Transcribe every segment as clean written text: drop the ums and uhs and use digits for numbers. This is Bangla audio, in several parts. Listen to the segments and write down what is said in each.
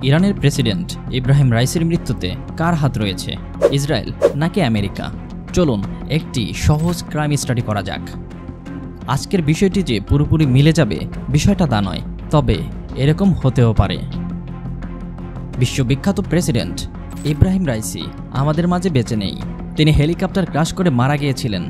ইরানের প্রেসিডেন্ট ইব্রাহিম রাইসির মৃত্যুতে কার হাত রয়েছে, ইসরায়েল নাকি আমেরিকা? চলুন একটি সহজ ক্রাইম স্টাডি করা যাক। আজকের বিষয়টি যে পুরোপুরি মিলে যাবে বিষয়টা তা নয়, তবে এরকম হতেও পারে। বিশ্ববিখ্যাত প্রেসিডেন্ট ইব্রাহিম রাইসি আমাদের মাঝে বেঁচে নেই। তিনি হেলিকপ্টার ক্র্যাশ করে মারা গিয়েছিলেন।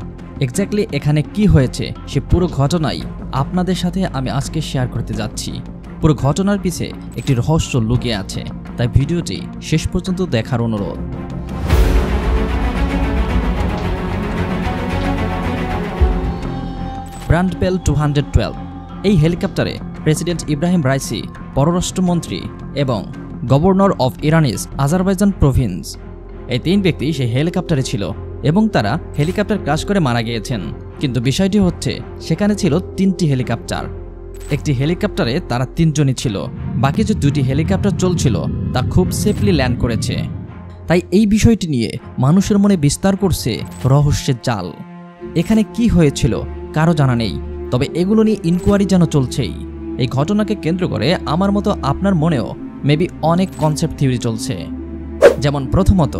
এক্স্যাক্টলি এখানে কি হয়েছে সে পুরো ঘটনাই আপনাদের সাথে আমি আজকে শেয়ার করতে যাচ্ছি। পুরো ঘটনার পিছে একটি রহস্য লুকিয়ে আছে, তাই ভিডিওটি শেষ পর্যন্ত দেখার অনুরোধ। ব্রান্ডবেল 212 এই হেলিকপ্টারে প্রেসিডেন্ট ইব্রাহিম রাইসি, পররাষ্ট্রমন্ত্রী এবং গভর্নর অফ ইরানিস আজারবাইজান প্রভিন্স, এই তিন ব্যক্তি সেই হেলিকপ্টারে ছিল এবং তারা হেলিকপ্টার ক্র্যাশ করে মারা গিয়েছেন। কিন্তু বিষয়টি হচ্ছে সেখানে ছিল তিনটি হেলিকপ্টার। একটি হেলিকপ্টারে তারা তিনজনই ছিল, বাকি যে দুটি হেলিকপ্টার চলছিল তা খুব সেফলি ল্যান্ড করেছে। তাই এই বিষয়টি নিয়ে মানুষের মনে বিস্তার করছে রহস্যের জাল। এখানে কি হয়েছিল কারো জানা নেই, তবে এগুলো নিয়ে ইনকোয়ারি যেন চলছেই। এই ঘটনাকে কেন্দ্র করে আমার মতো আপনার মনেও মেবি অনেক কনসেপ্ট থিওরি চলছে। যেমন প্রথমত,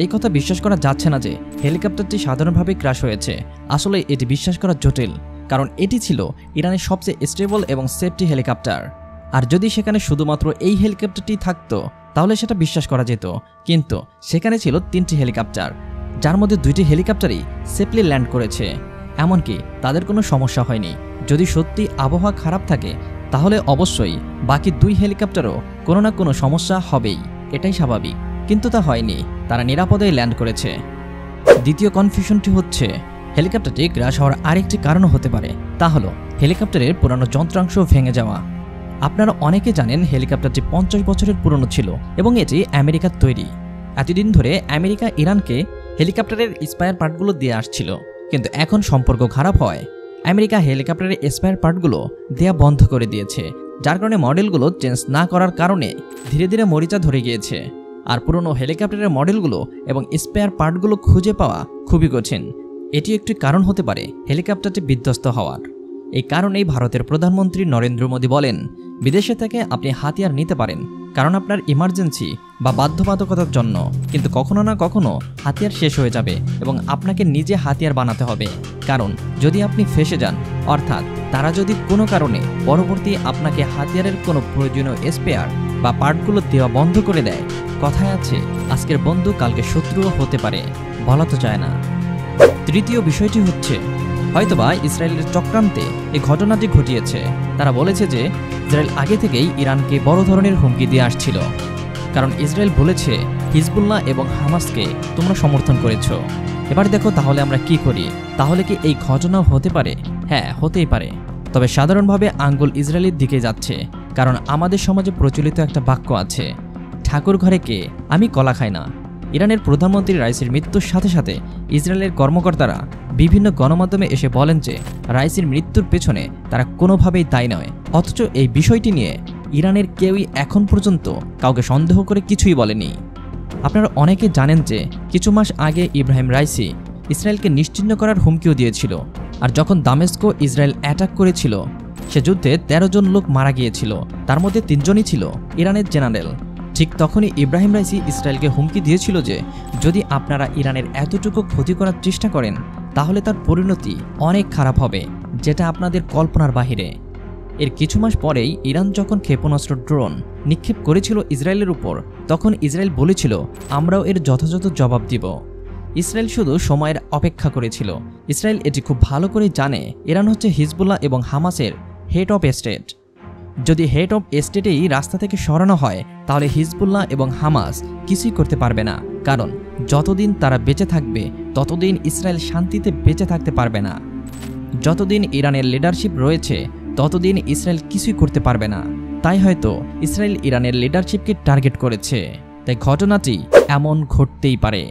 এই কথা বিশ্বাস করা যাচ্ছে না যে হেলিকপ্টারটি সাধারণভাবে ক্র্যাশ হয়েছে। আসলে এটি বিশ্বাস করা জটিল, কারণ এটি ছিল ইরানের সবচেয়ে স্টেবল এবং সেফটি হেলিকপ্টার। আর যদি সেখানে শুধুমাত্র এই হেলিকপ্টারটি থাকতো তাহলে সেটা বিশ্বাস করা যেত, কিন্তু সেখানে ছিল তিনটি হেলিকপ্টার, যার মধ্যে দুইটি হেলিকপ্টারই সেফলি ল্যান্ড করেছে। এমনকি তাদের কোনো সমস্যা হয়নি। যদি সত্যি আবহাওয়া খারাপ থাকে তাহলে অবশ্যই বাকি দুই হেলিকপ্টারও কোনো না কোনো সমস্যা হবেই, এটাই স্বাভাবিক। কিন্তু তা হয়নি, তারা নিরাপদে ল্যান্ড করেছে। দ্বিতীয় কনফিউশনটি হচ্ছে হেলিকপ্টারটি ক্র্যাশ হওয়ার আরেকটি কারণও হতে পারে, তা হলো হেলিকপ্টারের পুরানো যন্ত্রাংশ ভেঙে যাওয়া। আপনারা অনেকে জানেন হেলিকপ্টারটি 50 বছরের পুরনো ছিল এবং এটি আমেরিকার তৈরি। এতদিন ধরে আমেরিকা ইরানকে হেলিকপ্টারের স্পেয়ার পার্টগুলো দিয়ে আসছিল, কিন্তু এখন সম্পর্ক খারাপ হয় আমেরিকা হেলিকপ্টারের স্পেয়ার পার্টগুলো দেয়া বন্ধ করে দিয়েছে, যার কারণে মডেলগুলো চেঞ্জ না করার কারণে ধীরে ধীরে মরিচা ধরে গিয়েছে। আর পুরনো হেলিকপ্টারের মডেলগুলো এবং স্পেয়ার পার্টগুলো খুঁজে পাওয়া খুবই কঠিন। এটি একটি কারণ হতে পারে হেলিকপ্টারটি বিধ্বস্ত হওয়ার। এই কারণেই ভারতের প্রধানমন্ত্রী নরেন্দ্র মোদী বলেন, বিদেশে থেকে আপনি হাতিয়ার নিতে পারেন কারণ আপনার ইমার্জেন্সি বা বাধ্যবাধকতার জন্য, কিন্তু কখনো না কখনো হাতিয়ার শেষ হয়ে যাবে এবং আপনাকে নিজে হাতিয়ার বানাতে হবে। কারণ যদি আপনি ফেঁসে যান, অর্থাৎ তারা যদি কোনো কারণে পরবর্তী আপনাকে হাতিয়ারের কোনো প্রয়োজনীয় স্পেয়ার বা পার্টগুলো দেওয়া বন্ধ করে দেয়, কথায় আছে আজকের বন্ধু কালকে শত্রুও হতে পারে, বলা তো যায় না। তৃতীয় বিষয়টি হচ্ছে হয়তোবা ইসরায়েলের চক্রান্তে এই ঘটনাটি ঘটিয়েছে। তারা বলেছে যে ইসরায়েল আগে থেকেই ইরানকে বড় ধরনের হুমকি দিয়ে আসছিল, কারণ ইসরায়েল বলেছে হিজবুল্লাহ এবং হামাসকে তোমরা সমর্থন করেছো, এবার দেখো তাহলে আমরা কি করি। তাহলে কি এই ঘটনাও হতে পারে? হ্যাঁ, হতেই পারে, তবে সাধারণভাবে আঙ্গুল ইসরায়েলের দিকে যাচ্ছে, কারণ আমাদের সমাজে প্রচলিত একটা বাক্য আছে, ঠাকুর ঘরে কে, আমি কলা খাই না। ইরানের প্রধানমন্ত্রী রাইসির মৃত্যুর সাথে সাথে ইসরায়েলের কর্মকর্তারা বিভিন্ন গণমাধ্যমে এসে বলেন যে রাইসির মৃত্যুর পেছনে তারা কোনোভাবেই দায়ী নয়। অথচ এই বিষয়টি নিয়ে ইরানের কেউই এখন পর্যন্ত কাউকে সন্দেহ করে কিছুই বলেনি। আপনারা অনেকে জানেন যে কিছু মাস আগে ইব্রাহিম রাইসি ইসরায়েলকে নিশ্চিহ্ন করার হুমকিও দিয়েছিল। আর যখন দামেস্কো ইসরায়েল অ্যাটাক করেছিল সে যুদ্ধে 13 জন লোক মারা গিয়েছিল, তার মধ্যে 3 জনই ছিল ইরানের জেনারেল। ঠিক তখনই ইব্রাহিম রাইসি ইসরায়েলকে হুমকি দিয়েছিল যে যদি আপনারা ইরানের এতটুকু ক্ষতি করার চেষ্টা করেন তাহলে তার পরিণতি অনেক খারাপ হবে, যেটা আপনাদের কল্পনার বাহিরে। এর কিছু মাস পরেই ইরান যখন ক্ষেপণাস্ত্র ড্রোন নিক্ষেপ করেছিল ইসরায়েলের উপর, তখন ইসরায়েল বলেছিল আমরাও এর যথাযথ জবাব দিব। ইসরায়েল শুধু সময়ের অপেক্ষা করেছিল। ইসরায়েল এটি খুব ভালো করে জানে ইরান হচ্ছে হিজবুল্লাহ এবং হামাসের হেড অফ স্টেট। যদি হেড অফ স্টেটেই রাস্তা থেকে সরানো হয় তাহলে হিজবুল্লাহ এবং হামাস কিছুই করতে পারবে না, কারণ যতদিন তারা বেঁচে থাকবে ততদিন ইসরায়েল শান্তিতে বেঁচে থাকতে পারবে না। যতদিন ইরানের লিডারশিপ রয়েছে ততদিন ইসরায়েল কিছুই করতে পারবে না। তাই হয়তো ইসরায়েল ইরানের লিডারশিপকে টার্গেট করেছে, তাই ঘটনাটি এমন ঘটতেই পারে।